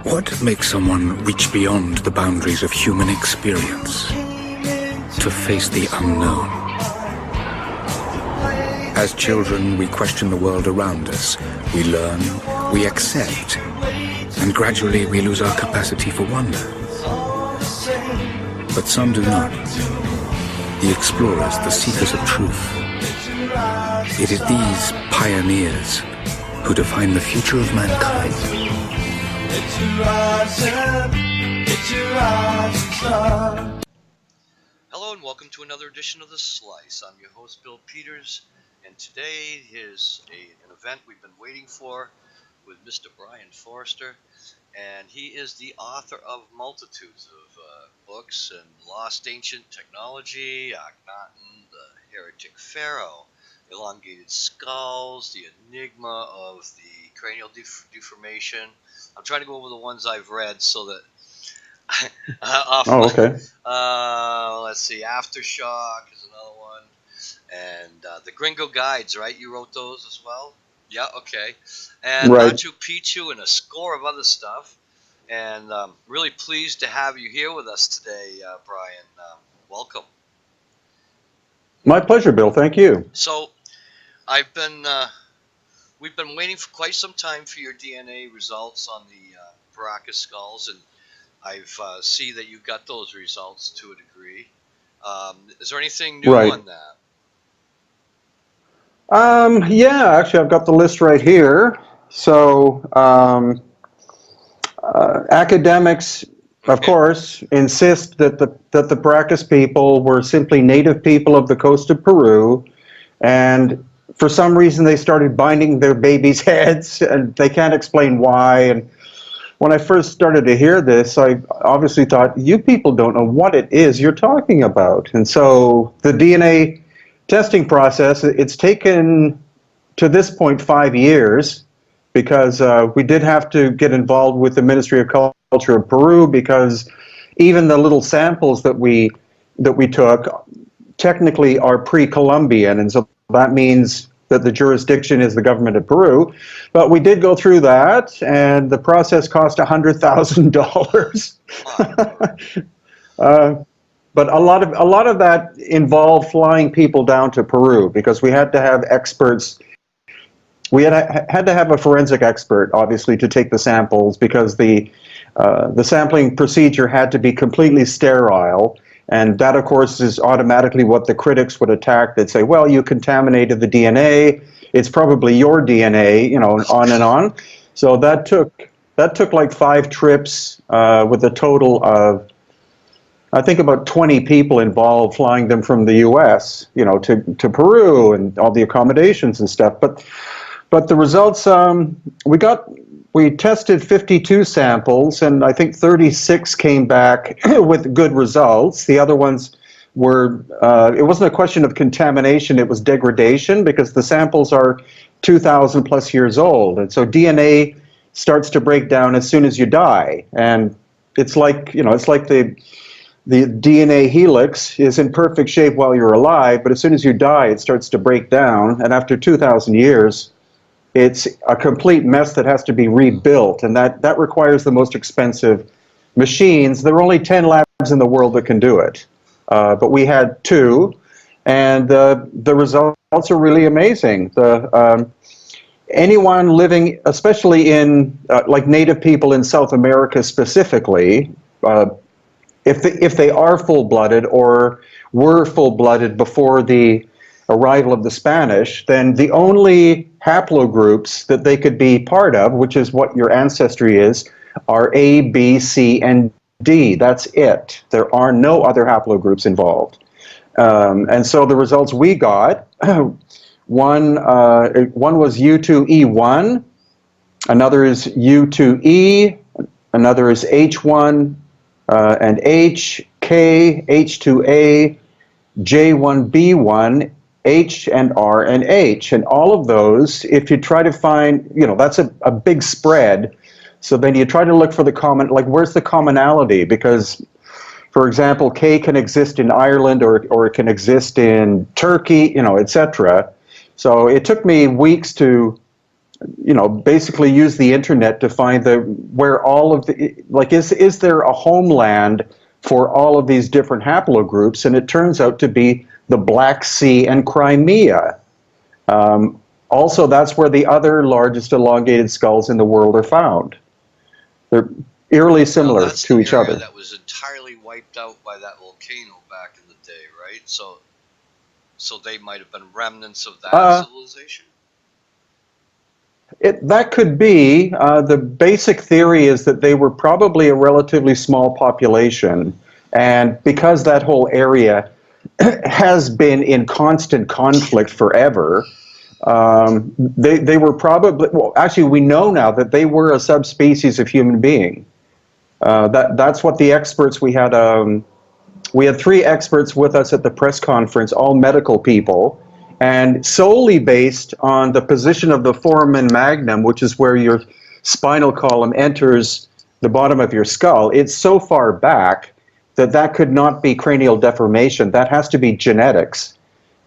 What makes someone reach beyond the boundaries of human experience to face the unknown? As children, we question the world around us. We learn, we accept, and gradually we lose our capacity for wonder. But some do not. The explorers, the seekers of truth. It is these pioneers who define the future of mankind. Hello and welcome to another edition of The Slice. I'm your host, Bill Peters, and today is an event we've been waiting for with Mr. Brien Foerster, and he is the author of multitudes of books and Lost Ancient Technology, Akhenaten, the Heretic Pharaoh, Elongated Skulls, the Enigma of the Cranial Deformation. I'm trying to go over the ones I've read so that okay. Let's see, Aftershock is another one, and the Gringo Guides, right? You wrote those as well? Yeah, okay. And Right. Machu Picchu and a score of other stuff. And really pleased to have you here with us today, Brien. Welcome. My pleasure, Bill. Thank you. So, we've been waiting for quite some time for your DNA results on the Paracas skulls, and I've see that you got those results to a degree. Is there anything new Right. on that? Yeah, actually, I've got the list right here. So, academics, of course, insist that the Paracas people were simply native people of the coast of Peru, and for some reason they started binding their babies' heads, and they can't explain why. And when I first started to hear this, I obviously thought, you people don't know what it is you're talking about. And so the DNA testing process, it's taken to this point 5 years, because we did have to get involved with the Ministry of Culture of Peru, because even the little samples that we took technically are pre-Columbian, and so that means that the jurisdiction is the government of Peru. But we did go through that, and the process cost $100,000. But a lot of that involved flying people down to Peru, because we had to have experts. We had to have a forensic expert, obviously, to take the samples, because the sampling procedure had to be completely sterile. And that, of course, is automatically what the critics would attack. They'd say, well, you contaminated the DNA. It's probably your DNA, you know, on and on. So that took like 5 trips with a total of, I think, about 20 people involved, flying them from the U.S., you know, to Peru, and all the accommodations and stuff. But the results, we tested 52 samples, and I think 36 came back with good results. The other ones were, it wasn't a question of contamination, it was degradation, because the samples are 2,000 plus years old. And so DNA starts to break down as soon as you die. And it's like, you know, it's like the DNA helix is in perfect shape while you're alive, but as soon as you die, it starts to break down. And after 2,000 years, it's a complete mess that has to be rebuilt, and that requires the most expensive machines. There are only 10 labs in the world that can do it, but we had 2, and the results are really amazing. Anyone living, especially in like native people in South America specifically, if they are full-blooded or were full-blooded before the arrival of the Spanish, then the only haplogroups that they could be part of, which is what your ancestry is, are A, B, C, and D. That's it. There are no other haplogroups involved. And so the results we got, one was U2E1, another is U2E, another is H1 and H, K, H2A, J1B1, H and R and H, and all of those, if you try to find, you know, that's a big spread. So then you try to look for the common, like, where's the commonality? Because, for example, K can exist in Ireland, or it can exist in Turkey, you know, etc. So it took me weeks to basically use the internet to find where all of the, like, is there a homeland for all of these different haplogroups? And it turns out to be the Black Sea and Crimea. Also, that's where the other largest elongated skulls in the world are found. They're eerily similar to each other. That was entirely wiped out by that volcano back in the day, right? So they might have been remnants of that civilization? That could be. The basic theory is that they were probably a relatively small population, and because that whole area has been in constant conflict forever, they were probably, well, actually we know now that they were a subspecies of human being. That's what the experts, we had 3 experts with us at the press conference, all medical people, and solely based on the position of the foramen magnum, which is where your spinal column enters the bottom of your skull. It's so far back that could not be cranial deformation. That has to be genetics.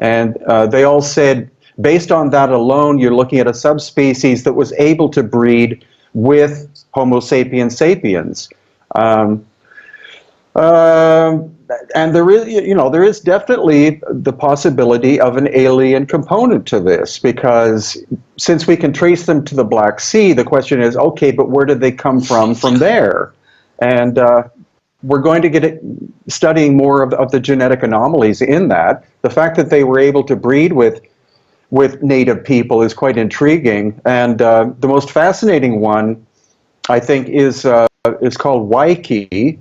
And they all said, based on that alone, you're looking at a subspecies that was able to breed with Homo sapiens sapiens. And there is definitely the possibility of an alien component to this, because since we can trace them to the Black Sea, the question is, okay, but where did they come from there? And we're going to get studying more of the genetic anomalies in that. The fact that they were able to breed with native people is quite intriguing. And the most fascinating one, I think, is called Waiki.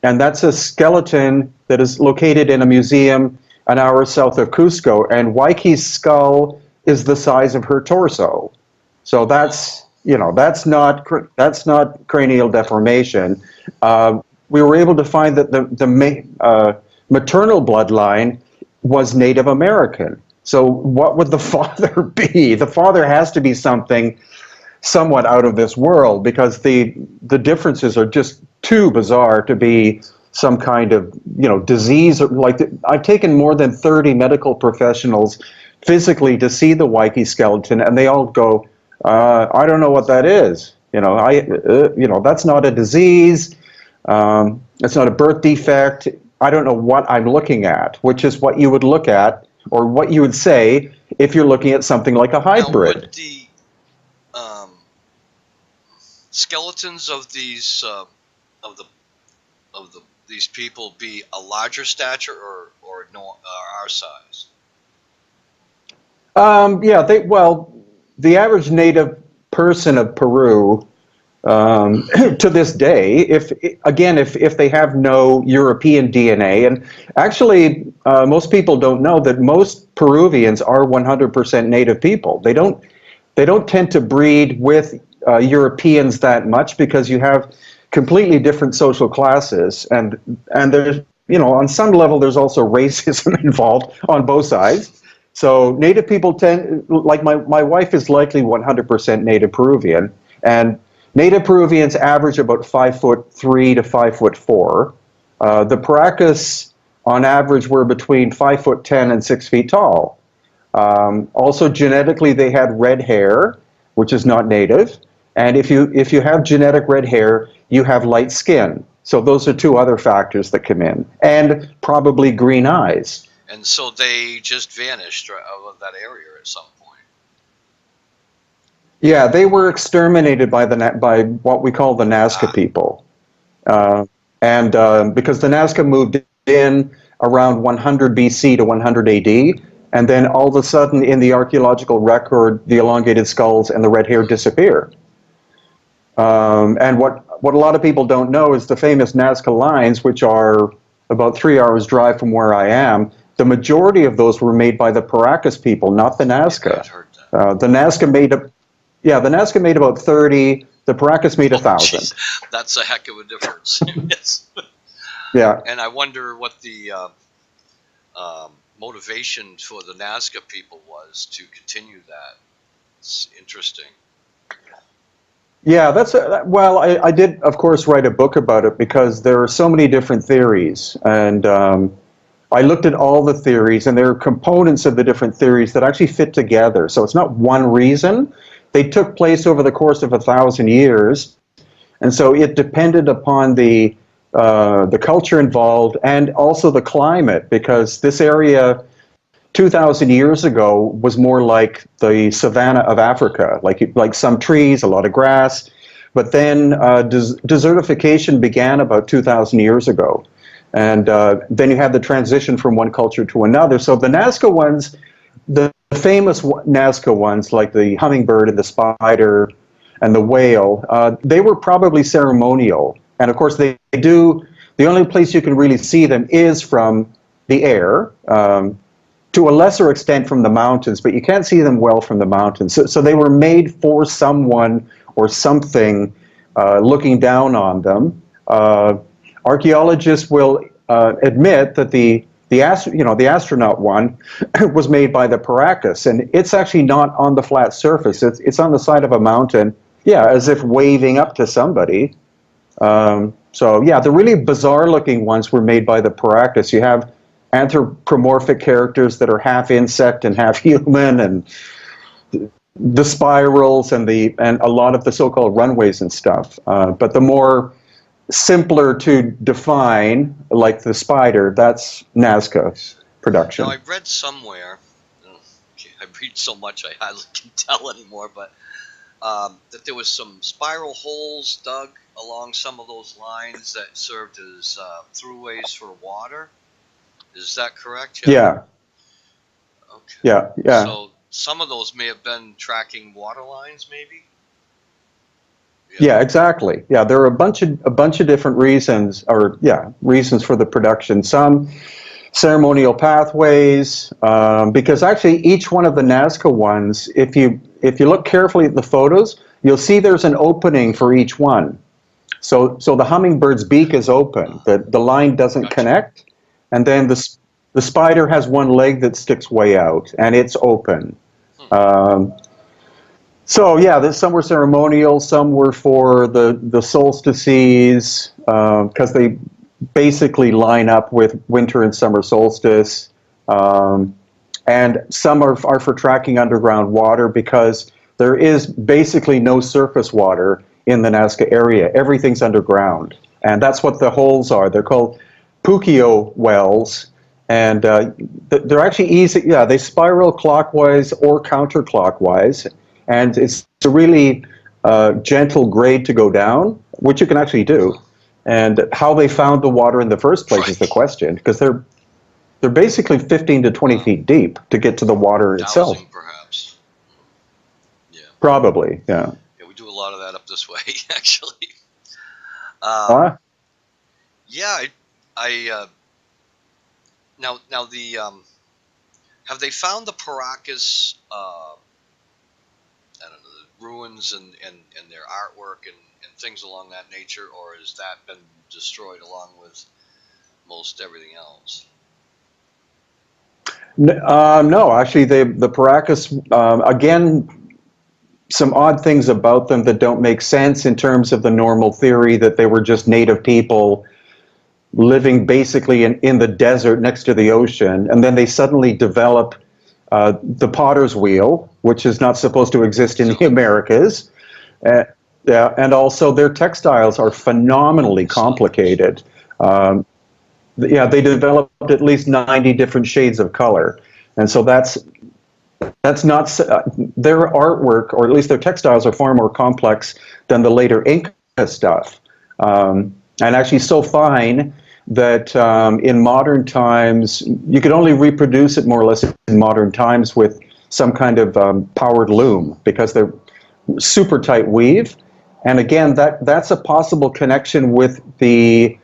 And that's a skeleton that is located in a museum an hour south of Cusco. And Waiki's skull is the size of her torso. So that's not cranial deformation. We were able to find that the maternal bloodline was Native American. So what would the father be? The father has to be something somewhat out of this world, because the differences are just too bizarre to be some kind of disease. Like, I've taken more than 30 medical professionals physically to see the Waiki skeleton, and they all go, I don't know what that is. That's not a disease. It's not a birth defect. I don't know what I'm looking at, which is what you would look at, or what you would say if you're looking at something like a hybrid. Now, would the skeletons of these these people be a larger stature or no, our size? Yeah, the average native person of Peru, to this day, if they have no European DNA, and actually most people don't know that most Peruvians are 100% native people. They don't tend to breed with Europeans that much, because you have completely different social classes, and there's, on some level there's also racism involved on both sides. So native people tend, like my wife is likely 100% native Peruvian, and native Peruvians average about 5'3" to 5'4". The Paracas on average were between 5'10" and 6 feet tall. Also genetically they had red hair, which is not native. And if you have genetic red hair, you have light skin. So those are 2 other factors that come in, and probably green eyes. And so they just vanished out of that area at some point. Yeah, they were exterminated by what we call the Nazca people, and because the Nazca moved in around 100 BC to 100 AD, and then all of a sudden in the archaeological record, the elongated skulls and the red hair disappear. And what a lot of people don't know is the famous Nazca Lines, which are about 3 hours drive from where I am. The majority of those were made by the Paracas people, not the Nazca. The Nazca made about 30. The Paracas made 1,000. Geez, that's a heck of a difference. Yes. Yeah. And I wonder what the motivation for the Nazca people was to continue that. It's interesting. Yeah, I did, of course, write a book about it, because there are so many different theories, and I looked at all the theories, and there are components of the different theories that actually fit together. So it's not one reason. they took place over the course of 1,000 years, and so it depended upon the culture involved and also the climate, because this area 2,000 years ago was more like the savanna of Africa, like some trees, a lot of grass. But then desertification began about 2,000 years ago. And then you had the transition from one culture to another. So the Nazca ones, the famous Nazca ones, like the hummingbird and the spider and the whale, they were probably ceremonial. And of course, they do, the only place you can really see them is from the air. To a lesser extent from the mountains, but you can't see them well from the mountains. So they were made for someone or something looking down on them. Archaeologists will admit that the astronaut one was made by the Paracas, and it's actually not on the flat surface. It's on the side of a mountain, yeah, as if waving up to somebody. So yeah, the really bizarre-looking ones were made by the Paracas. You have anthropomorphic characters that are half insect and half human, and the spirals and a lot of the so-called runways and stuff. But the more simpler to define, like the spider, that's Nazca production. Now, I read somewhere, I read so much I hardly can tell anymore, but that there was some spiral holes dug along some of those lines that served as throughways for water. Is that correct? Yeah. Okay. Yeah, yeah. So some of those may have been tracking water lines, maybe? Yeah, exactly. Yeah, there are a bunch of different reasons, reasons for the production. Some ceremonial pathways, because actually each one of the Nazca ones, if you look carefully at the photos, you'll see there's an opening for each one. So the hummingbird's beak is open. The line doesn't connect. And then the spider has one leg that sticks way out, and it's open. So yeah, some were ceremonial, some were for the solstices, because they basically line up with winter and summer solstice. And some are for tracking underground water, because there is basically no surface water in the Nazca area. Everything's underground. And that's what the holes are. They're called Puccio wells, and they're actually easy. Yeah, they spiral clockwise or counterclockwise, and it's a really gentle grade to go down, which you can actually do. And how they found the water in the first place is the question, because they're basically 15 to 20 feet deep to get to the water itself. Perhaps. Yeah. Probably. Yeah. Yeah, we do a lot of that up this way, actually. Yeah, now the have they found the Paracas I don't know, the ruins and their artwork and things along that nature, or has that been destroyed along with most everything else? No, actually, the Paracas, again, some odd things about them that don't make sense in terms of the normal theory that they were just native people living basically in the desert next to the ocean, and then they suddenly develop the potter's wheel, which is not supposed to exist in the Americas. Yeah, and also their textiles are phenomenally complicated. Yeah, they developed at least 90 different shades of color, and so that's not their artwork, or at least their textiles, are far more complex than the later Inka stuff. And actually so fine that in modern times, you could only reproduce it more or less in modern times with some kind of powered loom, because they're super tight weave. And again, that's a possible connection with the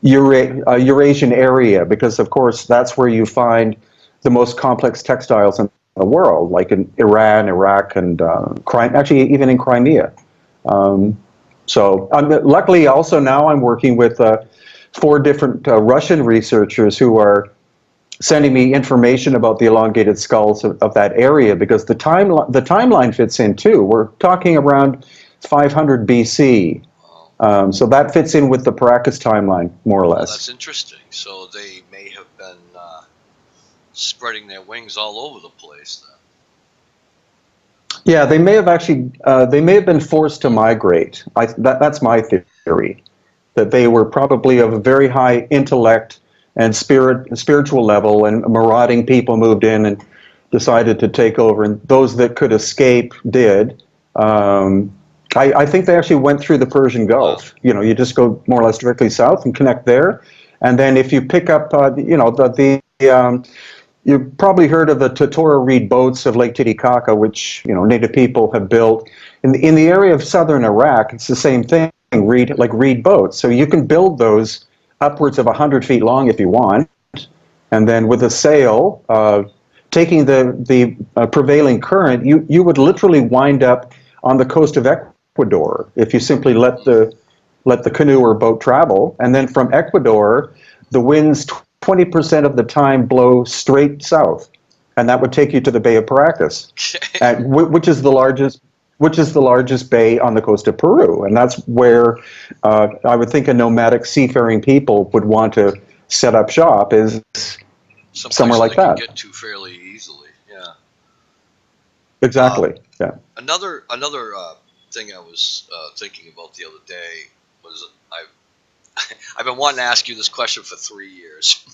Eurasian area, because of course that's where you find the most complex textiles in the world, like in Iran, Iraq, and actually even in Crimea. So luckily also now I'm working with 4 different Russian researchers who are sending me information about the elongated skulls of that area, because the timeline fits in too. We're talking around 500 BC. So that fits in with the Paracas timeline, more or less. Well, that's interesting. So they may have been spreading their wings all over the place then. Yeah, they may have been forced to migrate. That's my theory, that they were probably of a very high intellect and spiritual level, and marauding people moved in and decided to take over, and those that could escape did. I think they actually went through the Persian Wow. Gulf. You know, you just go more or less directly south and connect there, and then if you pick up, you've probably heard of the Totora reed boats of Lake Titicaca, which native people have built. In the area of southern Iraq, it's the same thing. Reed boats. So you can build those upwards of 100 feet long if you want, and then with a sail, taking the prevailing current, you would literally wind up on the coast of Ecuador if you simply let the canoe or boat travel, and then from Ecuador, the winds 20% of the time blow straight south, and that would take you to the Bay of Paracas, which is the largest bay on the coast of Peru, and that's where I would think a nomadic seafaring people would want to set up shop, is somewhere Someplace like they can that. get to fairly easily. Yeah. Exactly. Yeah. Another thing I was thinking about the other day was I've been wanting to ask you this question for 3 years.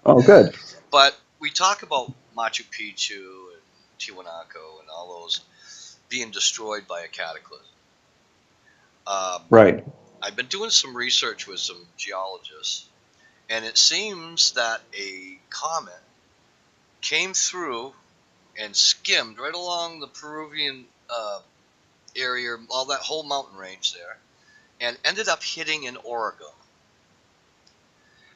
Oh, good. But we talk about Machu Picchu and Tiwanaku and all those being destroyed by a cataclysm. Right. I've been doing some research with some geologists, and it seems that a comet came through and skimmed right along the Peruvian area, all that whole mountain range there, and ended up hitting in Oregon.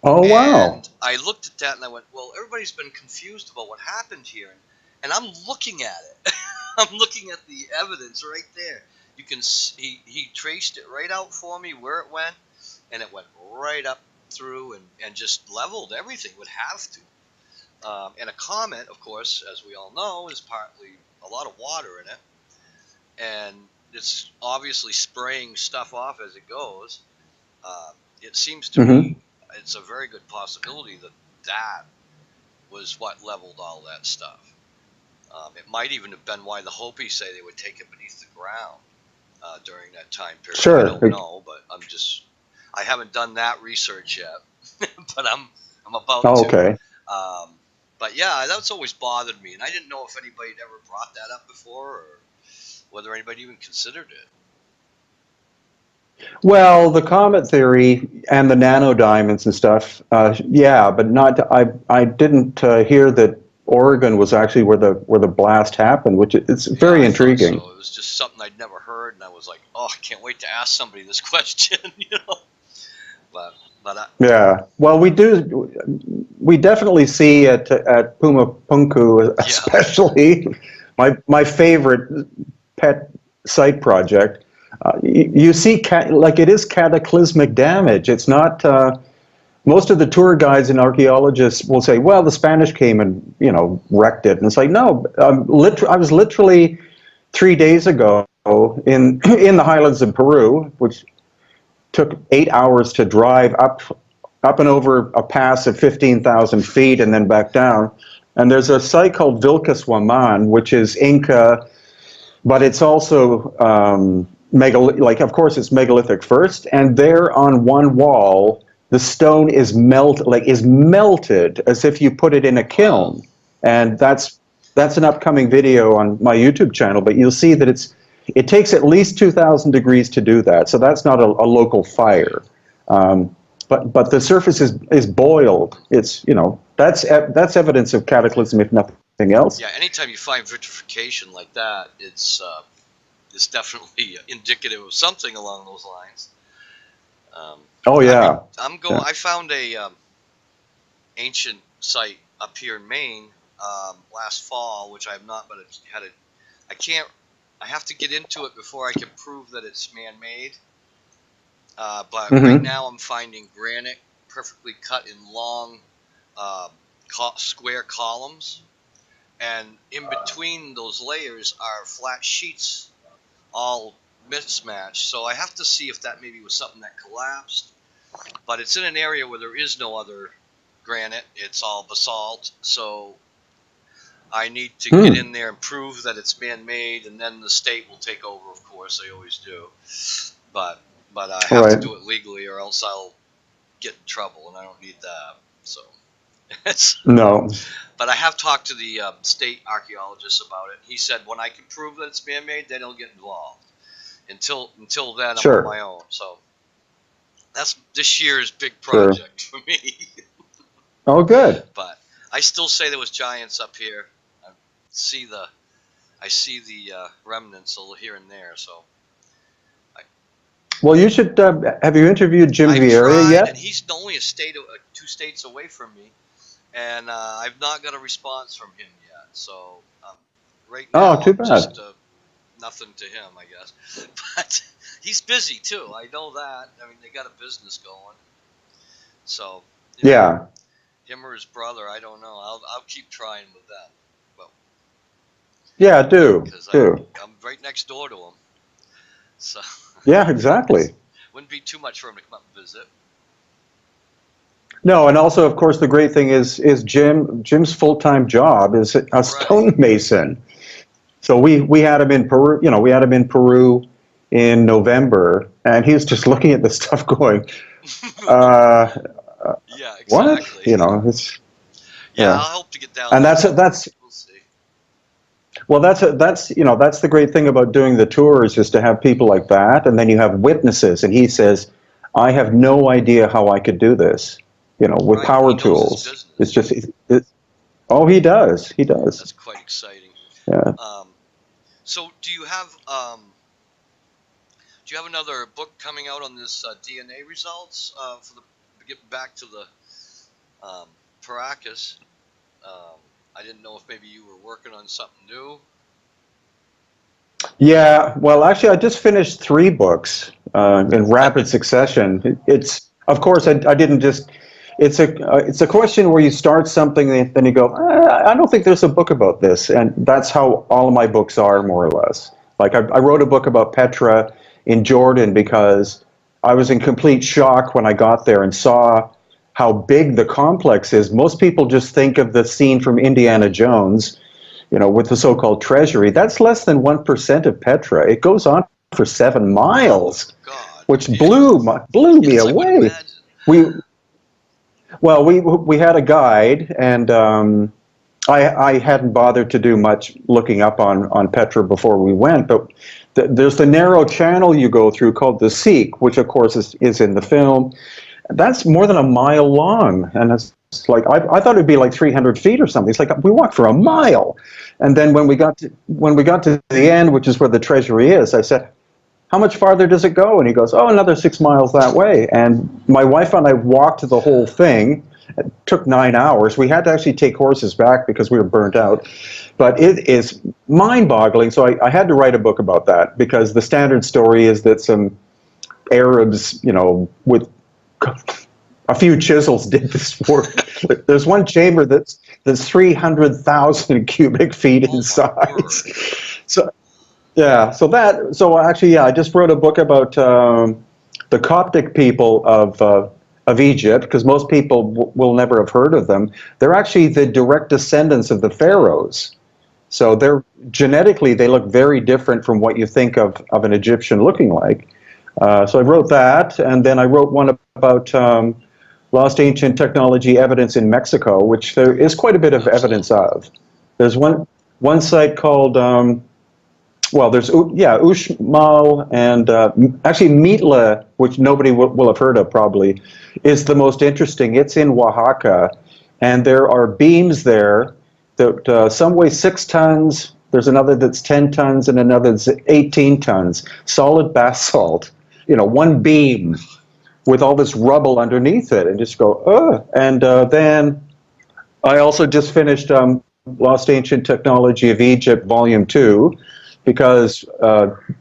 Oh, wow. And I looked at that and I went, well, everybody's been confused about what happened here. And I'm looking at it. I'm looking at the evidence right there. You can see, he traced it right out for me where it went, and it went right up through and just leveled everything. Would have to. And a comet, of course, as we all know, is partly a lot of water in it, and it's obviously spraying stuff off as it goes. It seems to Hmm. me it's a very good possibility that that was what leveled all that stuff. It might even have been why the Hopis say they would take it beneath the ground during that time period. I Sure. don't know, but I haven't done that research yet, but I'm about Oh, to. okay. Um, but yeah, that's always bothered me, and I didn't know if anybody had ever brought that up before, or whether anybody even considered it. Well, the comet theory and the nano diamonds and stuff, yeah, but not. I didn't hear that Oregon was actually where the blast happened, which it's Yeah, very I thought intriguing. so. It was just something I'd never heard, and I was like, oh, I can't wait to ask somebody this question, you know. But Yeah. Well, we definitely see at Puma Punku, yeah, especially my favorite pet site project. You see, like it is cataclysmic damage. It's not. Most of the tour guides and archaeologists will say, "Well, the Spanish came and wrecked it," and it's like, no. I was literally 3 days ago in the highlands of Peru, which took 8 hours to drive up and over a pass of 15,000 feet and then back down. And there's a site called Vilcaswaman, which is Inca, but it's also of course, it's megalithic first. And there on one wall, the stone is melted as if you put it in a wow. kiln. And that's an upcoming video on my YouTube channel. But you'll see that it takes at least 2,000 degrees to do that. So that's not a local Right. fire. But the surface is boiled. It's that's evidence of cataclysm, if nothing else. Yeah, anytime you find vitrification like that, it's definitely indicative of something along those lines. Um, Oh yeah, yeah. I found a ancient site up here in Maine last fall, which I have not, but I can't. I have to get into it before I can prove that it's man-made. But right Hmm. now I'm finding granite perfectly cut in long square columns, and in between those layers are flat sheets, all mismatched. So I have to see if that maybe was something that collapsed. But it's in an area where there is no other granite. It's all basalt. So I need to get in there and prove that it's man-made, and then the state will take over. Of course, they always do. But I have to do it legally, or else I'll get in trouble, and I don't need that. So, no. But I have talked to the state archaeologist about it. He said when I can prove that it's man-made, they don't get involved. Until then, I'm on my own. So that's this year's big project for me. Oh, good. But I still say there was giants up here. I see the remnants here and there. So. Well, you should. Have you interviewed Jim Vieira yet? And he's only 2 states away from me, and I've not got a response from him yet. So right now, too bad. Just nothing to him, I guess. But he's busy too. I know that. I mean, they got a business going. So him or his brother, I don't know. I'll keep trying with that. Well, do. I'm right next door to him. So. Yeah, exactly. Wouldn't be too much for him to come up and visit. No, and also, of course, the great thing is Jim's full-time job is a stonemason. So we had him in Peru. We had him in Peru in November, and he was just looking at the stuff, going, yeah, exactly. What? It's I'll help to get down. And that's we'll see. Well, that's the great thing about doing the tours, is to have people like that, and then you have witnesses. And he says, "I have no idea how I could do this, with power tools." It's just, he does. That's quite exciting. Yeah. So, do you have another book coming out on this DNA results get back to the Paracas? I didn't know if maybe you were working on something new. Yeah, well, actually, I just finished 3 books in rapid succession. It's, of course, I didn't just. It's a question where you start something, and then you go, I don't think there's a book about this, and that's how all of my books are, more or less. Like I wrote a book about Petra in Jordan because I was in complete shock when I got there and saw how big the complex is. Most people just think of the scene from Indiana Jones, with the so-called treasury. That's less than 1% of Petra. It goes on for 7 miles, which blew me away. We had a guide, and I hadn't bothered to do much looking up on Petra before we went, but there's the narrow channel you go through called the Seek, which of course is in the film. That's more than a mile long, and it's like I thought it'd be like 300 feet or something. It's like we walked for a mile, and then when we got to the end, which is where the treasury is, I said, "How much farther does it go?" And he goes, "Oh, another 6 miles that way." And my wife and I walked the whole thing. It took 9 hours. We had to actually take horses back because we were burnt out. But it is mind-boggling. So I had to write a book about that, because the standard story is that some Arabs, with a few chisels did this work. There's one chamber that's 300,000 cubic feet in size. So I just wrote a book about the Coptic people of Egypt, because most people will never have heard of them. They're actually the direct descendants of the pharaohs. So genetically they look very different from what you think of an Egyptian looking like. So I wrote that, and then I wrote one about lost ancient technology evidence in Mexico, which there is quite a bit of evidence of. There's one site called, there's Uxmal, and actually Mitla, which nobody will have heard of probably, is the most interesting. It's in Oaxaca, and there are beams there that some weigh 6 tons. There's another that's 10 tons, and another that's 18 tons. Solid basalt, one beam with all this rubble underneath it, and just go, ugh. And then I also just finished Lost Ancient Technology of Egypt, Volume 2, because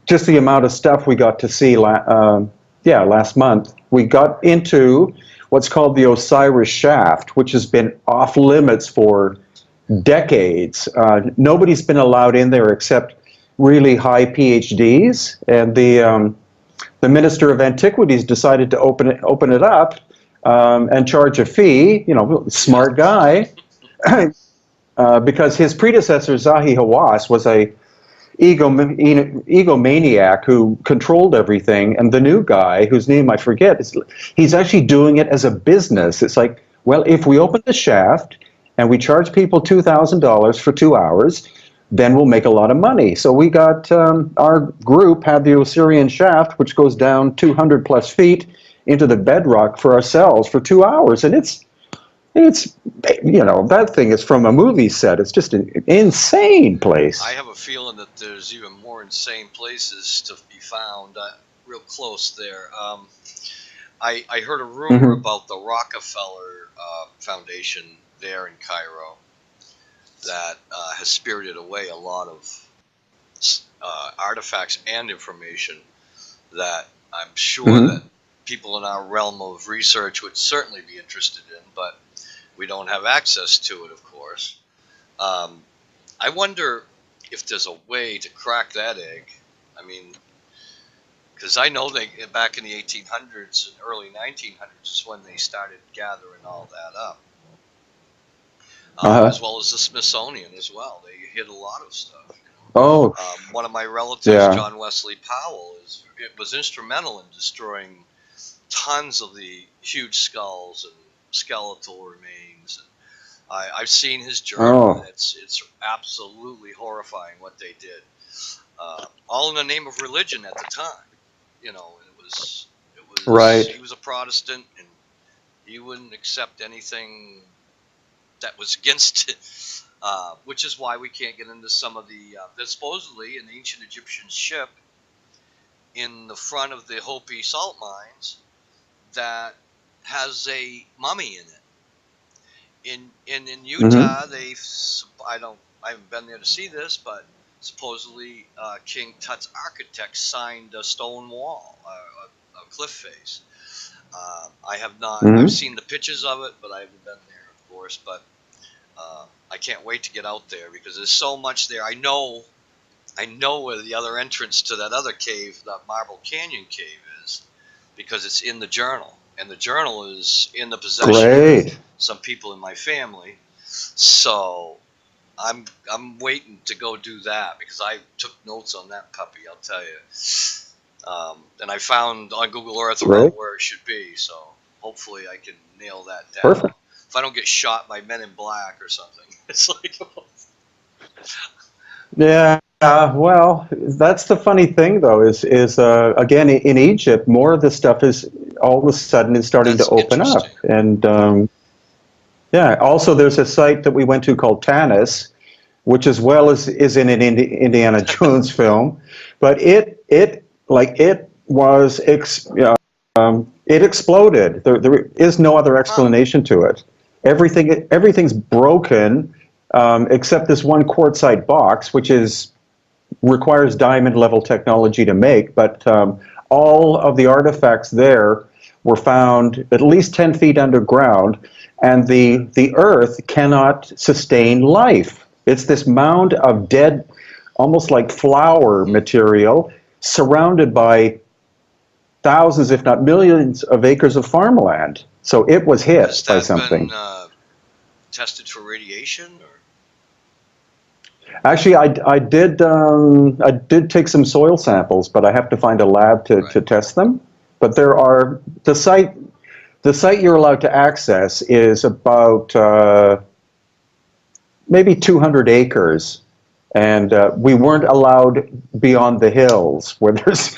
just the amount of stuff we got to see last month. We got into what's called the Osiris Shaft, which has been off limits for decades. Nobody's been allowed in there except really high PhDs, and the Minister of Antiquities decided to open it up and charge a fee. Smart guy. because his predecessor, Zahi Hawass, was a egomaniac who controlled everything, and the new guy, whose name I forget, he's actually doing it as a business. It's like, well, if we open the shaft and we charge people $2,000 for 2 hours, then we'll make a lot of money. So we got, our group had the Osiris Shaft, which goes down 200 plus feet into the bedrock for ourselves for 2 hours, and it's, you know, that thing is from a movie set. It's just an insane place. I have a feeling that there's even more insane places to be found real close there. I heard a rumor about the Rockefeller Foundation there in Cairo that has spirited away a lot of artifacts and information that I'm sure that people in our realm of research would certainly be interested in, but we don't have access to it, of course. I wonder if there's a way to crack that egg. I mean, because I know they back in the 1800s and early 1900s is when they started gathering all that up, as well as the Smithsonian as well. They hid a lot of stuff. Oh, one of my relatives, John Wesley Powell, was instrumental in destroying tons of the huge skulls and skeletal remains. And I've seen his journal. And it's absolutely horrifying what they did. All in the name of religion at the time. You know, it was right. He was a Protestant, and he wouldn't accept anything that was against it. Which is why we can't get into some of the there's supposedly an ancient Egyptian ship in the front of the Hopi salt mines that has a mummy in it. In Utah, I haven't been there to see this, but supposedly King Tut's architect signed a stone wall, a cliff face. I have not. I've seen the pictures of it, but I haven't been there, of course. But I can't wait to get out there because there's so much there. I know where the other entrance to that other cave, that Marble Canyon cave, is, because it's in the journal, and the journal is in the possession of some people in my family. So I'm waiting to go do that because I took notes on that puppy, I'll tell you. And I found on Google Earth around where it should be. So hopefully I can nail that down. Perfect. If I don't get shot by Men in Black or something, it's like. Yeah. Well, that's the funny thing, though, is again in Egypt, more of this stuff is all of a sudden is starting to open up, and also there's a site that we went to called Tanis, which as well is in an Indiana Jones film, but it exploded. There is no other explanation to it. Everything's broken except this one quartzite box, which requires diamond level technology to make, but all of the artifacts there were found at least 10 feet underground, and the earth cannot sustain life. It's this mound of dead, almost like flour material, surrounded by thousands, if not millions, of acres of farmland. So it was hit by something. Been tested for radiation? Or? Actually, I did take some soil samples, but I have to find a lab to test them. But there are the site you're allowed to access is about maybe 200 acres, and we weren't allowed beyond the hills where there's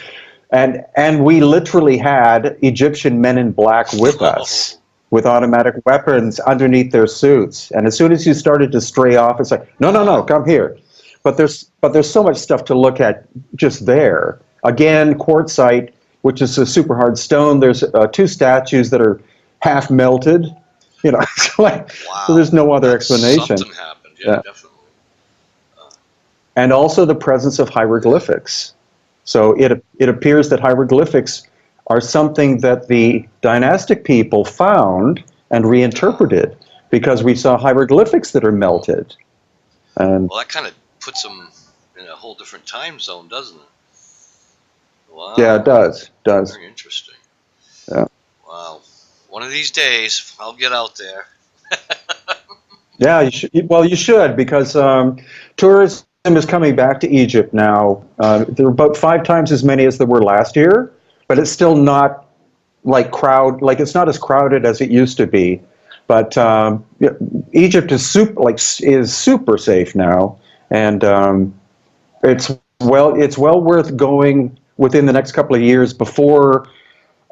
and we literally had Egyptian Men in Black with us. With automatic weapons underneath their suits, and as soon as you started to stray off, it's like, no, come here. But there's so much stuff to look at just there. Again, quartzite, which is a super hard stone. There's 2 statues that are half melted. You know, so there's no other explanation. Something happened, yeah. Definitely. And also the presence of hieroglyphics. So it appears that hieroglyphics are something that the dynastic people found and reinterpreted, because we saw hieroglyphics that are melted. And well, that kind of puts them in a whole different time zone, doesn't it? Wow. Yeah, it does. Very interesting. Yeah. Wow. One of these days, I'll get out there. Yeah, you should, well, you should, because tourism is coming back to Egypt now. There are about 5 times as many as there were last year, but it's still not like it's not as crowded as it used to be. But yeah, Egypt is super safe now, and it's well worth going within the next couple of years before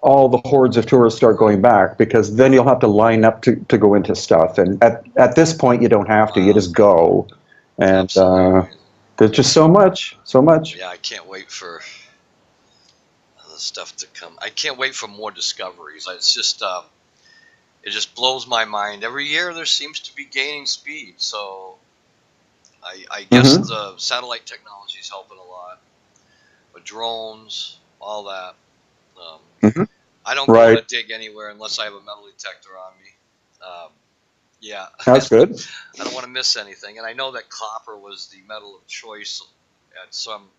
all the hordes of tourists start going back, because then you'll have to line up to go into stuff. And at this point, you don't have to. You just go. And there's just so much. Yeah, I can't wait for the stuff to come. I can't wait for more discoveries. It's just, it just blows my mind. Every year there seems to be gaining speed. So I guess the satellite technology is helping a lot. But drones, all that. I don't go to dig anywhere unless I have a metal detector on me. Yeah. That's good. I don't want to miss anything. And I know that copper was the metal of choice at some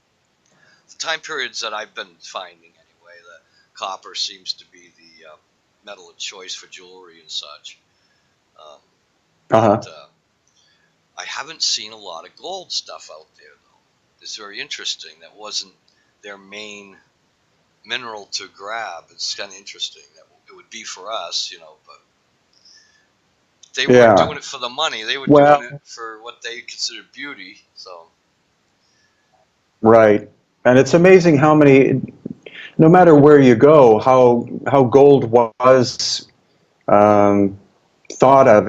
time periods that I've been finding anyway. That copper seems to be the metal of choice for jewelry and such. But, I haven't seen a lot of gold stuff out there, though. It's very interesting. That wasn't their main mineral to grab. It's kind of interesting. That it would be for us, but they weren't doing it for the money. They were doing it for what they considered beauty. So right, and it's amazing how many, no matter where you go, how gold was thought of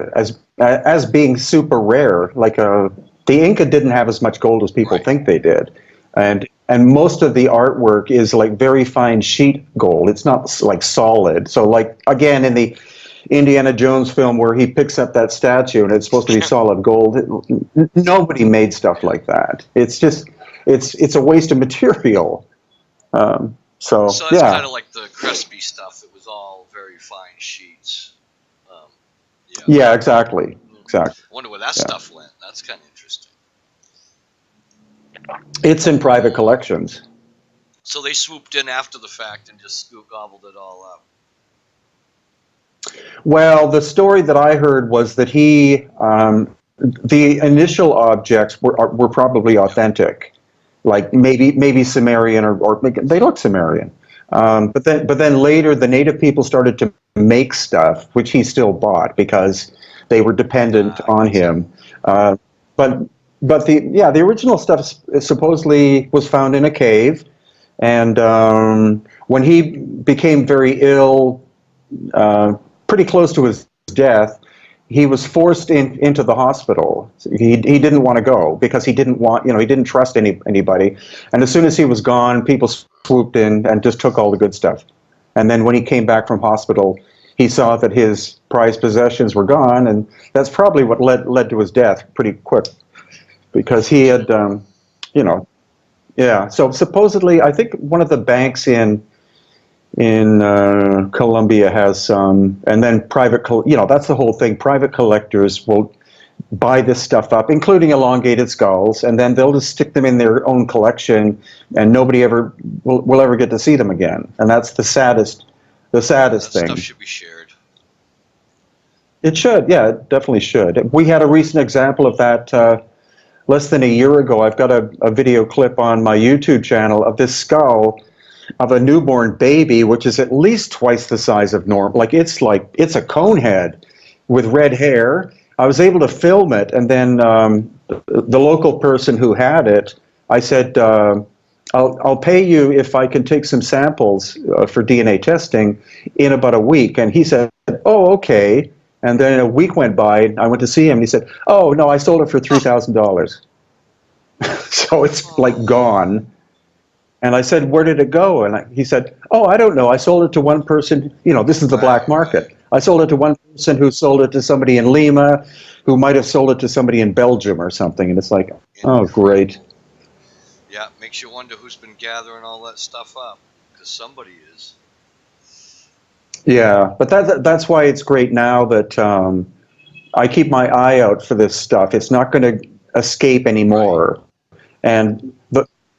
as being super rare. Like the Inca didn't have as much gold as people think they did, and most of the artwork is like very fine sheet gold. It's not like solid. So like again in the Indiana Jones film where he picks up that statue and it's supposed to be solid gold, nobody made stuff like that. It's just it's a waste of material. So that's kind of like the Crespi stuff. It was all very fine sheets. Yeah, exactly. I wonder where that stuff went. That's kind of interesting. It's in private collections. So they swooped in after the fact and just gobbled it all up. Well, the story that I heard was that the initial objects were probably authentic, like maybe Sumerian or they look Sumerian. But then later the native people started to make stuff, which he still bought because they were dependent on him. But the original stuff supposedly was found in a cave, and when he became very ill, pretty close to his death, he was forced into the hospital. He didn't want to go because he didn't trust anybody. And as soon as he was gone, people swooped in and just took all the good stuff. And then when he came back from hospital, he saw that his prized possessions were gone, and that's probably what led to his death pretty quick, because he had, So supposedly, I think one of the banks in Colombia has some, and then that's the whole thing. Private collectors will buy this stuff up, including elongated skulls, and then they'll just stick them in their own collection, and nobody will ever get to see them again. And that's the saddest thing. Stuff should be shared. It should, yeah, it definitely should. We had a recent example of that less than a year ago. I've got a video clip on my YouTube channel of this skull of a newborn baby, which is at least twice the size of normal. It's a cone head with red hair. I was able to film it, and then the local person who had it, I said, I'll pay you if I can take some samples for DNA testing in about a week. And he said, oh, okay. And then a week went by, I went to see him, and he said, oh, no, I sold it for $3,000. So it's gone. And I said, where did it go? And he said, oh, I don't know. I sold it to one person. This is the black market. I sold it to one person who sold it to somebody in Lima, who might have sold it to somebody in Belgium or something. And it's like, oh, great. Yeah, it makes you wonder who's been gathering all that stuff up, because somebody is. Yeah, but that's why it's great now that I keep my eye out for this stuff. It's not going to escape anymore. And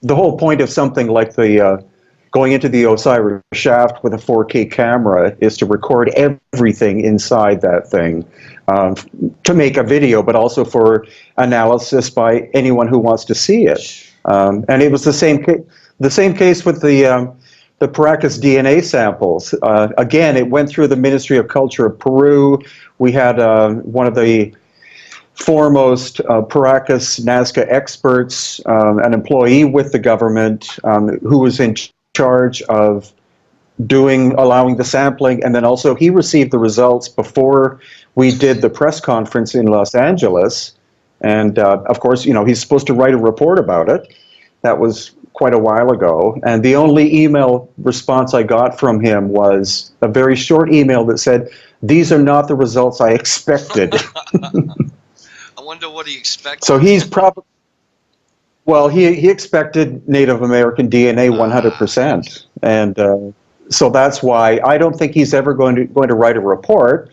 the whole point of something like the going into the Osiris Shaft with a 4K camera is to record everything inside that thing to make a video, but also for analysis by anyone who wants to see it. And it was the same case with the Paracas DNA samples. Again, it went through the Ministry of Culture of Peru. We had one of the foremost Paracas Nazca experts, an employee with the government who was in charge of allowing the sampling, and then also he received the results before we did the press conference in Los Angeles. And of course, he's supposed to write a report about it. That was quite a while ago. And the only email response I got from him was a very short email that said, "These are not the results I expected." I wonder what he expected. So he's probably, well, he expected Native American DNA 100%. And so that's why I don't think he's ever going to write a report.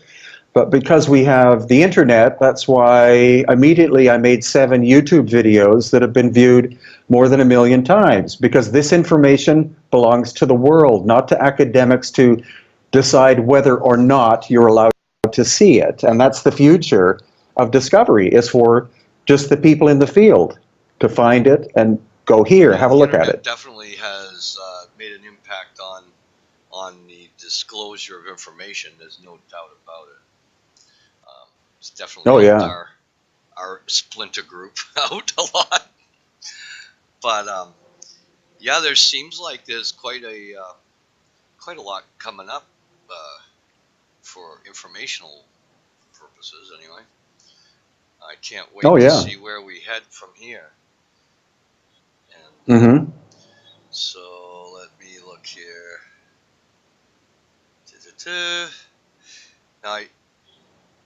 But because we have the internet, that's why immediately I made 7 YouTube videos that have been viewed more than 1 million times, because this information belongs to the world, not to academics to decide whether or not you're allowed to see it. And that's the future of discovery, is for just the people in the field to find it and go, here, have a look at it. Definitely has made an impact on the disclosure of information. There's no doubt about it. It's definitely helped our splinter group out a lot. But yeah, there seems like there's quite a lot coming up for informational purposes. Anyway, I can't wait to see where we head from here. And so let me look here. Now,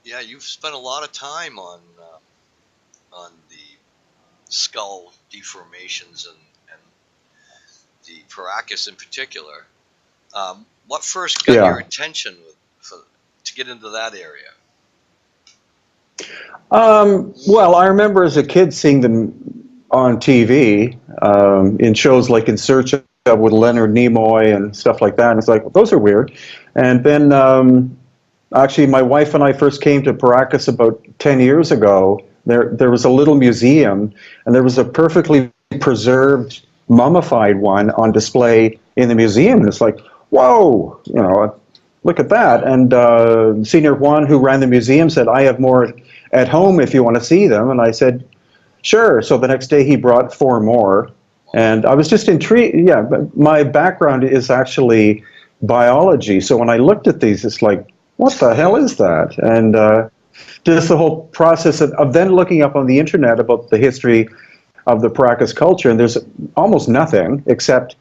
yeah, you've spent a lot of time on the skull deformations and the Paracas in particular. What first got your attention to get into that area? Well, I remember as a kid seeing them on TV in shows like In Search of, with Leonard Nimoy and stuff like that. And it's like, well, those are weird. And then actually, my wife and I first came to Paracas about 10 years ago. There was a little museum, and there was a perfectly preserved, mummified one on display in the museum. And it's like, whoa, look at that. And Senior Juan, who ran the museum, said, I have more at home if you want to see them. And I said, sure. So the next day he brought 4 more. And I was just intrigued. Yeah, but my background is actually biology. So when I looked at these, it's like, what the hell is that? And just the whole process of then looking up on the internet about the history of the Paracas culture, and there's almost nothing except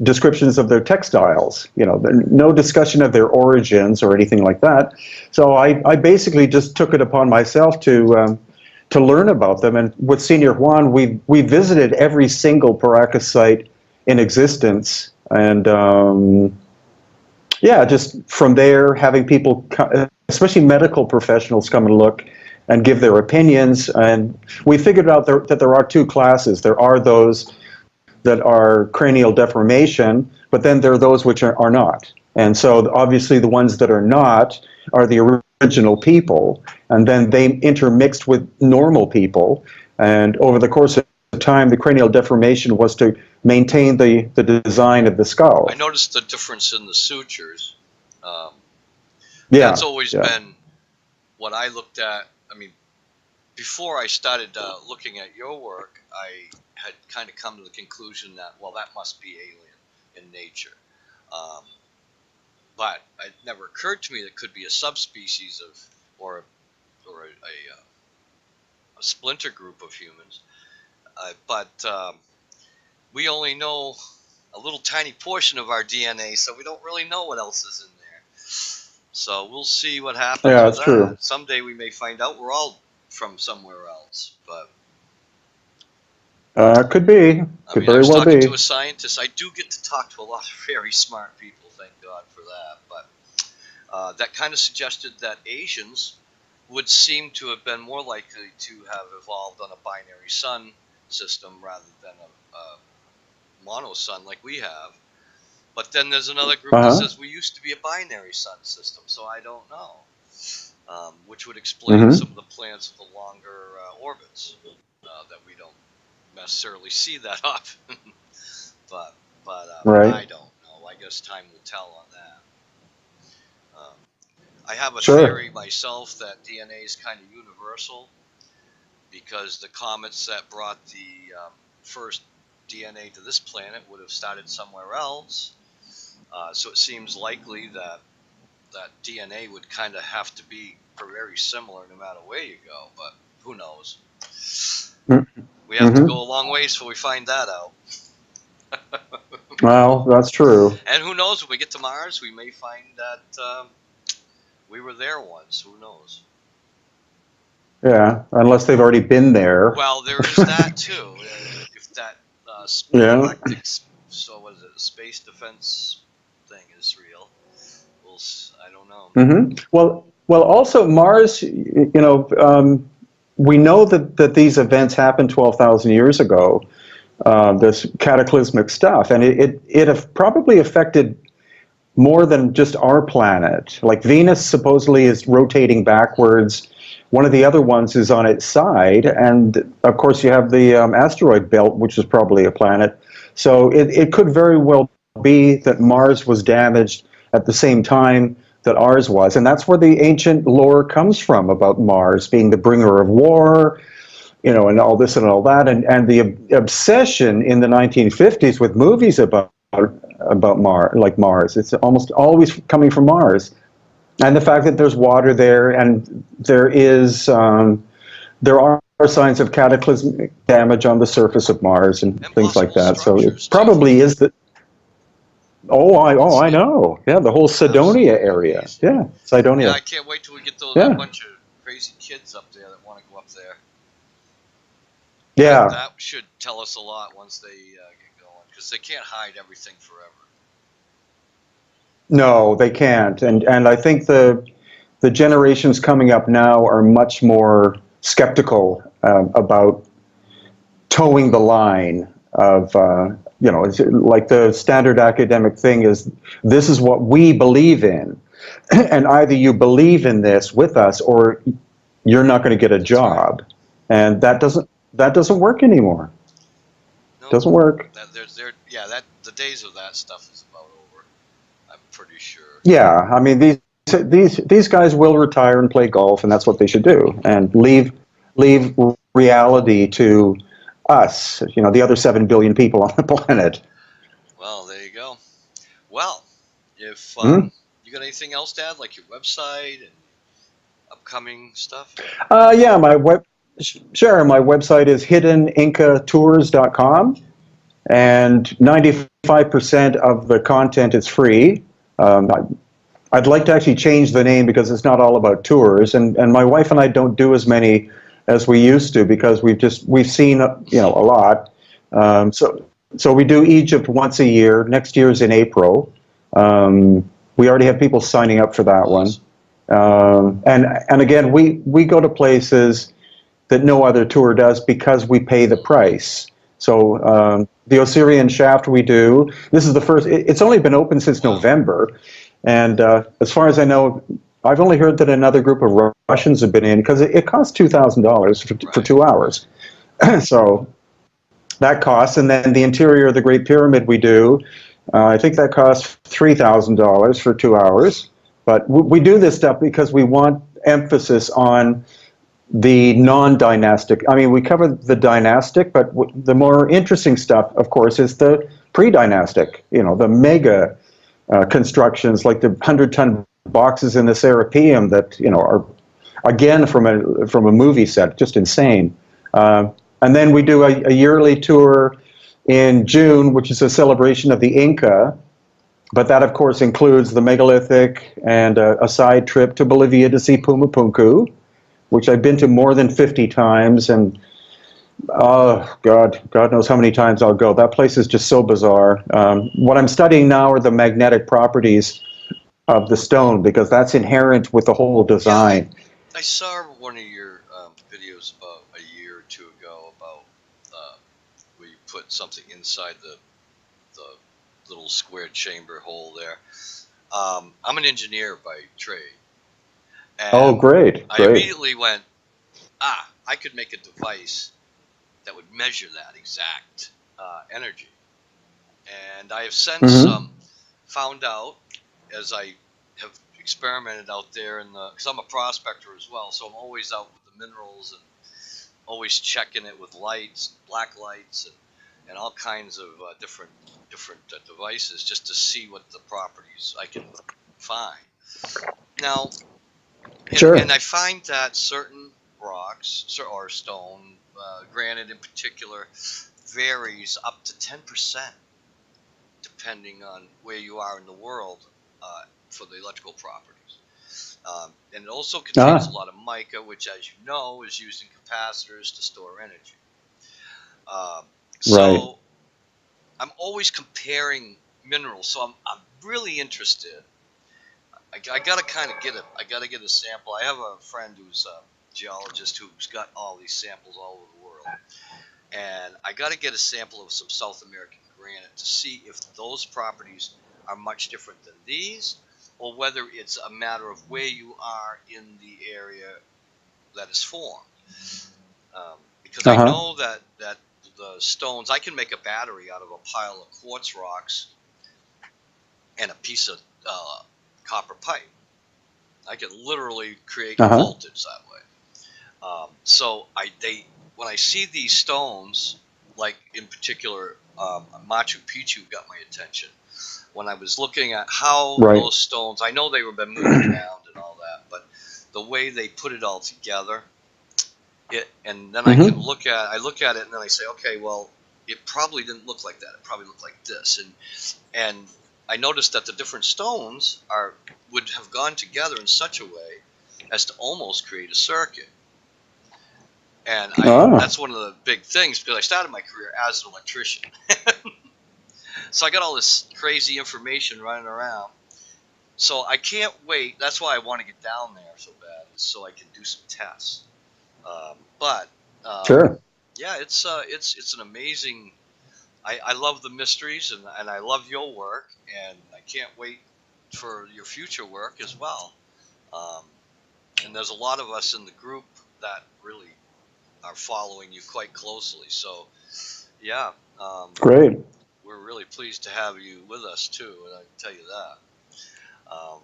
descriptions of their textiles, no discussion of their origins or anything like that. So I basically just took it upon myself to learn about them. And with Senior Juan, we visited every single Paracas site in existence. And yeah, just from there, having people, especially medical professionals, come and look and give their opinions. And we figured out that there are 2 classes. There are those that are cranial deformation, but then there are those which are not. And so obviously the ones that are not are the original people, and then they intermixed with normal people. And over the course of time, the cranial deformation was to maintain the design of the skull. I noticed the difference in the sutures. That's always been what I looked at. I mean, before I started looking at your work, I had kind of come to the conclusion that, well, that must be alien in nature. But it never occurred to me that it could be a subspecies of, or a splinter group of humans. But we only know a little tiny portion of our DNA, so we don't really know what else is in there. So we'll see what happens with that's that. True. Someday we may find out we're all from somewhere else, but could be. Could very I was well talking be. to a scientist. I do get to talk to a lot of very smart people, thank God for that. But that kind of suggested that Asians would seem to have been more likely to have evolved on a binary sun system rather than a mono sun like we have. But then there's another group that says we used to be a binary sun system, so I don't know. Which would explain some of the planets with the longer orbits that we don't necessarily see that often. but Right. I don't know. I guess time will tell on that. I have a Sure. theory myself that DNA is kind of universal because the comets that brought the first DNA to this planet would have started somewhere else. So it seems likely that DNA would kind of have to be very similar no matter where you go, but who knows? We have to go a long ways before we find that out. Well, that's true. And who knows, when we get to Mars, we may find that we were there once. Who knows? Yeah, unless they've already been there. Well, there is that too. If that galactic, so what is it, space defense thing is real, I don't know. Well, also Mars. We know that these events happened 12,000 years ago. This cataclysmic stuff, and it probably affected more than just our planet. Like Venus supposedly is rotating backwards. One of the other ones is on its side, and of course you have the asteroid belt, which is probably a planet. So it could very well be that Mars was damaged at the same time that ours was, and that's where the ancient lore comes from about Mars being the bringer of war, and all this and all that, and the obsession in the 1950s with movies about Mars, like Mars. It's almost always coming from Mars. And the fact that there's water there, and there are signs of cataclysmic damage on the surface of Mars and things like that. So it probably is that. I know. Yeah, the whole Cydonia area. Yeah, Cydonia. Yeah, I can't wait till we get that bunch of crazy kids up there that want to go up there. Yeah. That should tell us a lot once they get going, because they can't hide everything forever. No, they can't, and I think the generations coming up now are much more skeptical about towing the line of it's like the standard academic thing is, this is what we believe in, and either you believe in this with us or you're not going to get a job, and that doesn't work anymore. Nope. Doesn't work. The days of that stuff is about over. I'm pretty sure. Yeah, I mean these guys will retire and play golf, and that's what they should do, and leave reality to us, the other 7 billion people on the planet. Well, there you go. Well, if you got anything else to add, like your website and upcoming stuff? Yeah, my website is hiddeninkatours.com, and 95% of the content is free. I'd like to actually change the name because it's not all about tours, and my wife and I don't do as many as we used to because we've seen a lot. So we do Egypt once a year. Next year's in April. We already have people signing up for that one. And again, we go to places that no other tour does because we pay the price. So the Osiris Shaft we do. This is the first. It's only been open since November, and as far as I know, I've only heard that another group of Russians have been in because it costs $2,000 for 2 hours. So that costs, and then the interior of the Great Pyramid we do. I think that costs $3,000 for 2 hours. But we do this stuff because we want emphasis on the non-dynastic. I mean, we cover the dynastic, but the more interesting stuff, of course, is the pre-dynastic. The mega constructions, like the 100-ton boxes in the Serapeum that are again from a movie set, just insane. And then we do a yearly tour in June, which is a celebration of the Inka. But that, of course, includes the megalithic and a side trip to Bolivia to see Pumapunku, which I've been to more than 50 times, and God knows how many times I'll go. That place is just so bizarre. What I'm studying now are the magnetic properties of the stone, because that's inherent with the whole design. Yeah, I saw one of your videos about a year or two ago about where you put something inside the little square chamber hole there. I'm an engineer by trade. And Oh, great, I great. immediately went, I could make a device that would measure that exact energy. And I have since found out, as I have experimented out there, because I'm a prospector as well, so I'm always out with the minerals and always checking it with lights, black lights, and all kinds of different devices just to see what the properties I can find. Now, and I find that certain rocks or stone, granite in particular, varies up to 10% depending on where you are in the world for the electrical properties. And it also contains a lot of mica, which, as you know, is used in capacitors to store energy. So I'm always comparing minerals. So I'm really interested. I gotta kind of get a sample. I have a friend who's a geologist who's got all these samples all over the world, and I got to get a sample of some South American granite to see if those properties are much different than these, or whether it's a matter of where you are in the area that is formed. Because I know that the stones, I can make a battery out of a pile of quartz rocks and a piece of copper pipe. I can literally create voltage that way. So when I see these stones, like in particular Machu Picchu got my attention. When I was looking at how those stones, I know they were been moved around and all that, but the way they put it all together, and then I can look at it and then I say, okay, well, it probably didn't look like that. It probably looked like this, and I noticed that the different stones would have gone together in such a way as to almost create a circuit. And that's one of the big things, because I started my career as an electrician. So I got all this crazy information running around. So I can't wait. That's why I want to get down there so bad, so I can do some tests. Yeah, it's an amazing. I love the mysteries, and I love your work, and I can't wait for your future work as well. And there's a lot of us in the group that really are following you quite closely. So, yeah. Great. We're really pleased to have you with us, too, and I can tell you that.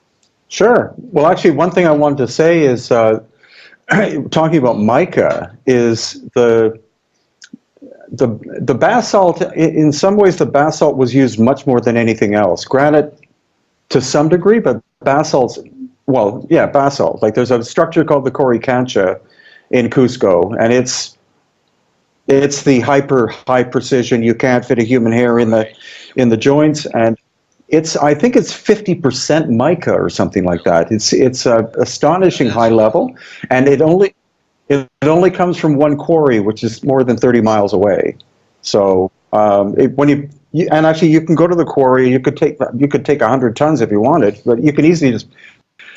Sure. Well, actually, one thing I wanted to say is, talking about mica, is the basalt, in some ways the basalt was used much more than anything else. Granite to some degree, but basalt's, well, yeah, basalt. Like there's a structure called the Coricancha in Cusco, and it's the high precision, you can't fit a human hair in the joints, and I think it's 50% mica or something like that. It's astonishing high level, and it only comes from one quarry, which is more than 30 miles away. So and actually you can go to the quarry, you could take 100 tons if you wanted, but you can easily just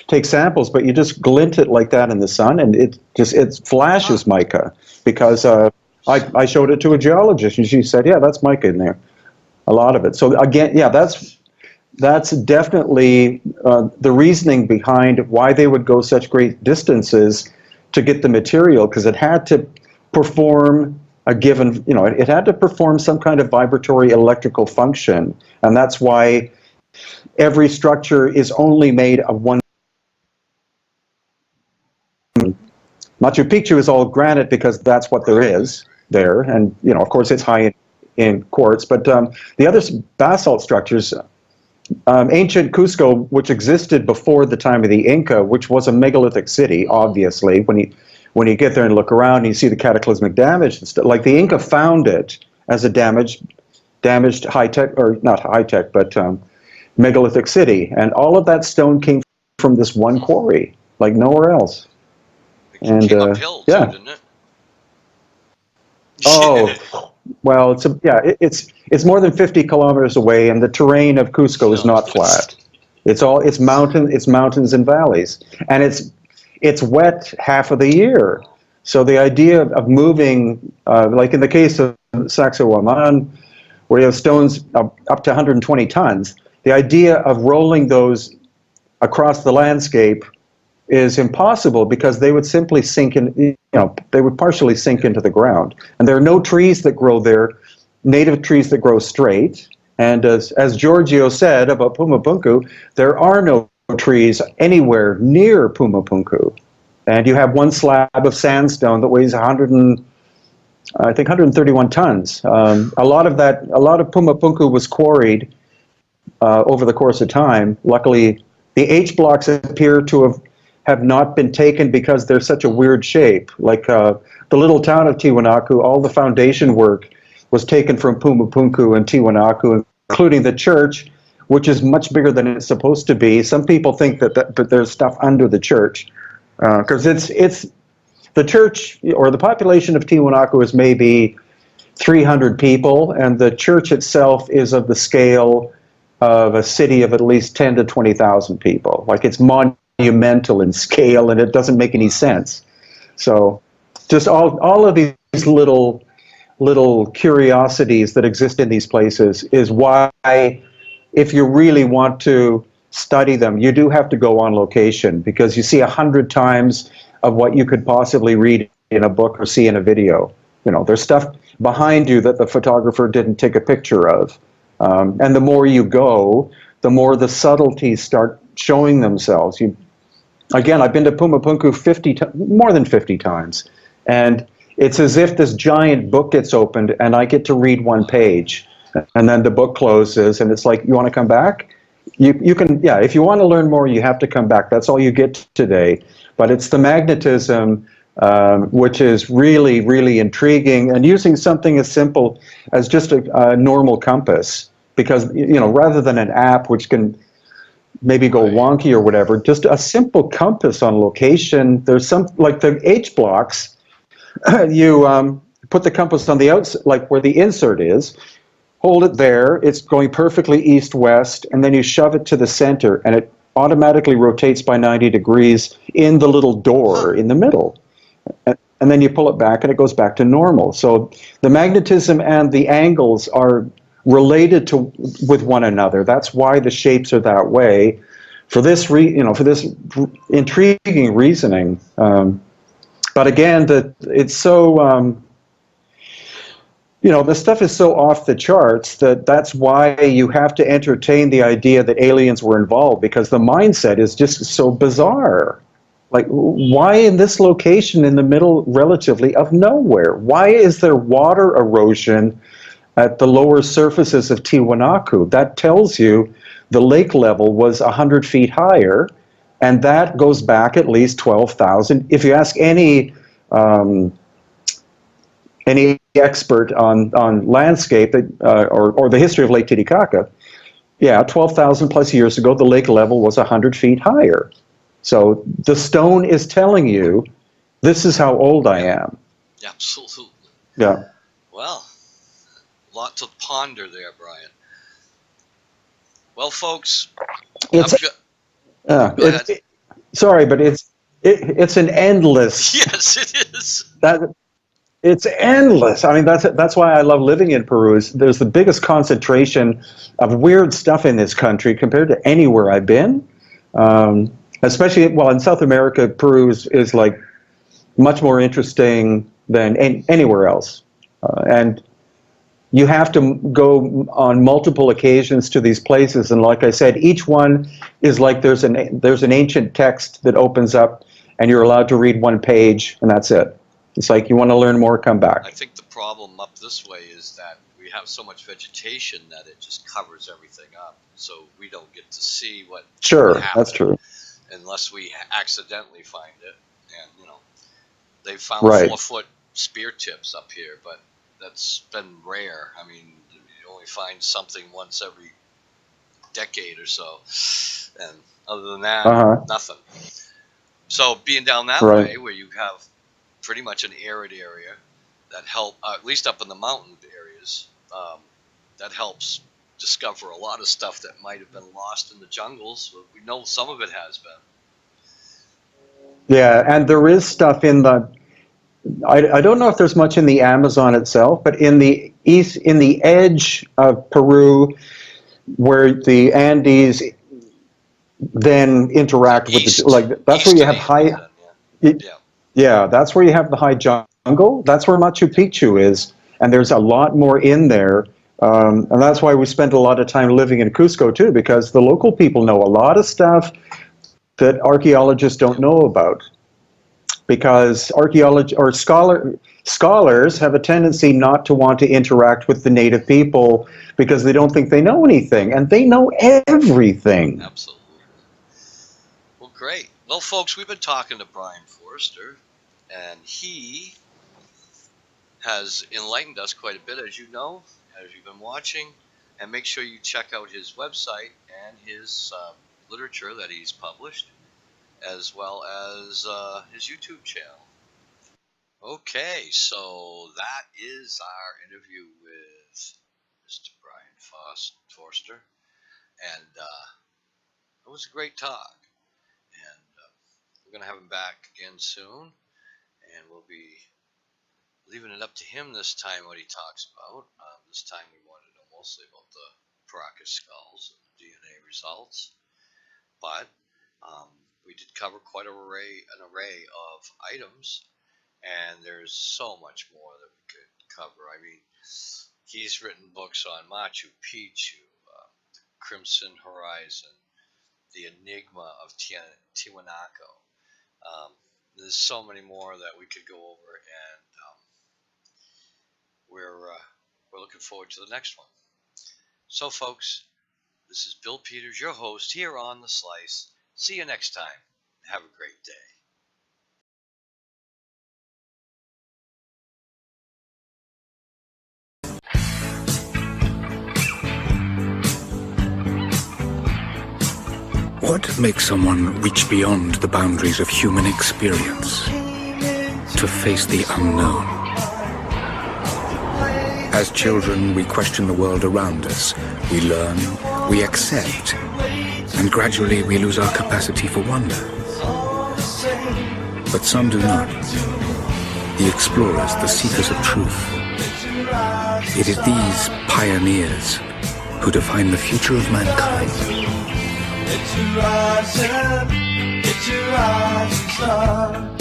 take samples, but you just glint it like that in the sun, and it flashes mica, because I showed it to a geologist, and she said, yeah, that's mica in there, a lot of it. So again, yeah, that's definitely the reasoning behind why they would go such great distances to get the material, because it had to perform a given, it had to perform some kind of vibratory electrical function, and that's why every structure is only made of one. Machu Picchu is all granite because that's what there is there, and of course it's high in quartz, but the other basalt structures, ancient Cusco, which existed before the time of the Inca, which was a megalithic city, obviously, when you get there and look around and you see the cataclysmic damage and stuff, like the Inca found it as a damaged high-tech, or not high-tech, but megalithic city, and all of that stone came from this one quarry, like nowhere else. And came uphill too, didn't it? Oh, well, it's more than 50 kilometers away, and the terrain of Cusco is not flat. It's mountains and valleys, and it's wet half of the year. So the idea of moving, like in the case of Sacsayhuaman, where you have stones up to 120 tons. The idea of rolling those across the landscape is impossible because they would simply sink in, they would partially sink into the ground. And there are no trees that grow there, native trees that grow straight. And as Giorgio said about Pumapunku, there are no trees anywhere near Pumapunku. And you have one slab of sandstone that weighs 131 tons. A lot of Pumapunku was quarried over the course of time. Luckily, the H blocks appear to have not been taken because they're such a weird shape. Like the little town of Tiwanaku, all the foundation work was taken from Pumapunku and Tiwanaku, including the church, which is much bigger than it's supposed to be. Some people think that there's stuff under the church, because it's the church, or the population of Tiwanaku is maybe 300 people, and the church itself is of the scale of a city of at least 10 to 20,000 people. Like, it's monumental in scale, and it doesn't make any sense. So just all of these little curiosities that exist in these places is why, if you really want to study them, you do have to go on location, because you see 100 times of what you could possibly read in a book or see in a video. There's stuff behind you that the photographer didn't take a picture of. And the more you go, the more the subtleties start showing themselves. Again, I've been to Pumapunku more than 50 times, and it's as if this giant book gets opened and I get to read one page, and then the book closes, and it's like, you want to come back? You can, yeah, if you want to learn more, you have to come back. That's all you get today. But it's the magnetism, which is really, really intriguing, and using something as simple as just a normal compass, because, rather than an app which can maybe go wonky or whatever, just a simple compass on location. There's some, like the H blocks, you put the compass on the outside, like where the insert is, hold it there, it's going perfectly east-west, and then you shove it to the center, and it automatically rotates by 90 degrees in the little door in the middle. And then you pull it back, and it goes back to normal. So the magnetism and the angles are related with one another. That's why the shapes are that way. For this, for this intriguing reasoning. But again, it's so, the stuff is so off the charts that's why you have to entertain the idea that aliens were involved, because the mindset is just so bizarre. Like, why in this location in the middle, relatively, of nowhere? Why is there water erosion at the lower surfaces of Tiwanaku? That tells you the lake level was 100 feet higher, and that goes back at least 12,000. If you ask any expert on landscape or the history of Lake Titicaca, yeah, 12,000 plus years ago, the lake level was 100 feet higher. So the stone is telling you, this is how old I am. Absolutely. Yeah. Well, lot to ponder there, Brien. Well, folks, sorry, but it's an endless. Yes, it is. It's endless. I mean, that's why I love living in Peru. There's the biggest concentration of weird stuff in this country compared to anywhere I've been. Especially, well, in South America, Peru is like much more interesting than anywhere else. And you have to go on multiple occasions to these places, and like I said, each one is like there's an ancient text that opens up, and you're allowed to read one page, and that's it. It's like, you want to learn more, come back. I think the problem up this way is that we have so much vegetation that it just covers everything up, so we don't get to see what Sure, that's true. Unless we accidentally find it. And, they've found 4-foot spear tips up here, but that's been rare. I mean, you only find something once every decade or so, and other than that, nothing. So being down that way, where you have pretty much an arid area that at least up in the mountain areas, that helps discover a lot of stuff that might have been lost in the jungles. We know some of it has been. Yeah, and there is stuff in the I don't know if there's much in the Amazon itself, but in the east, in the edge of Peru, where the Andes then interact with the, like, that's where you have high, yeah, that's where you have the high jungle. That's where Machu Picchu is, and there's a lot more in there. And that's why we spent a lot of time living in Cusco too, because the local people know a lot of stuff that archaeologists don't know about. Because archaeology or scholars have a tendency not to want to interact with the native people because they don't think they know anything, and they know everything. Absolutely. Well, great. Well, folks, we've been talking to Brien Foerster, and he has enlightened us quite a bit, as you know, as you've been watching. And make sure you check out his website and his literature that he's published, as well as his YouTube channel. Okay, so that is our interview with Mr. Brien Foerster, and it was a great talk. And we're going to have him back again soon, and we'll be leaving it up to him this time what he talks about. This time we wanted to know mostly about the Paracas skulls and the DNA results, but we did cover quite an array of items, and there's so much more that we could cover. I mean, he's written books on Machu Picchu, the Crimson Horizon, the Enigma of Tiwanaku. There's so many more that we could go over, and we're looking forward to the next one. So, folks, this is Bill Peters, your host here on The Slice. See you next time. Have a great day. What makes someone reach beyond the boundaries of human experience to face the unknown? As children, we question the world around us. We learn, we accept, and gradually we lose our capacity for wonder. But some do not. The explorers, the seekers of truth. It is these pioneers who define the future of mankind. It's your rising star.